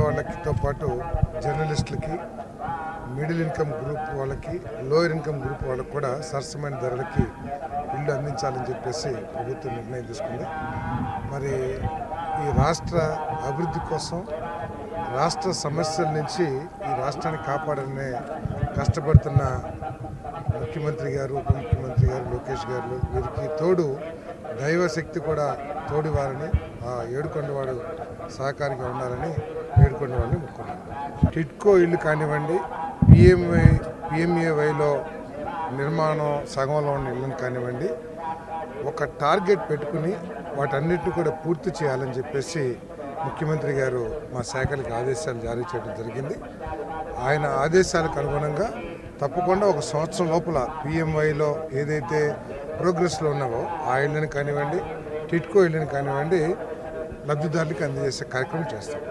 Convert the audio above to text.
పేదవాళ్ళకితో పాటు జర్నలిస్టులకి, middle income group వాళ్ళకి, lower income group వాళ్ళకి కూడా సరసమైన ధరలకి ఇల్లు అందించాలని చెప్పేసి ప్రభుత్వం నిర్ణయం తీసుకుంది. మరి ఈ రాష్ట్ర అభివృద్ధి కోసం, రాష్ట్ర సమస్యల నుంచి ఈ రాష్ట్రాన్ని కాపాడనే కష్టపడుతున్న ముఖ్యమంత్రి గారు, ఉప ముఖ్యమంత్రి గారు, లోకేష్ గారు, వీరికి తోడు దైవశక్తి కూడా తోడివారని, ఆ ఏడుకొండవాడు సహకారిగా ఉండాలని ఏడుకొండవాడిని మొక్కున్నాను. టిట్కో ఇల్లు కానివ్వండి, పిఎంఏవైలో నిర్మాణం సగంలో ఉన్న ఇళ్ళని కానివ్వండి, ఒక టార్గెట్ పెట్టుకుని వాటన్నిటిని కూడా పూర్తి చేయాలని చెప్పేసి ముఖ్యమంత్రి గారు మా శాఖలకు ఆదేశాలు జారీ చేయడం జరిగింది. ఆయన ఆదేశాలకు అనుగుణంగా తప్పకుండా 1 సంవత్సరం లోపల పిఎంవైలో ఏదైతే ప్రోగ్రెస్లో ఉన్నావో ఆ ఇళ్ళని కానివ్వండి, టిట్కో ఇళ్ళని కానివ్వండి, లబ్ధిదారులకు అందజేసే కార్యక్రమం చేస్తాం.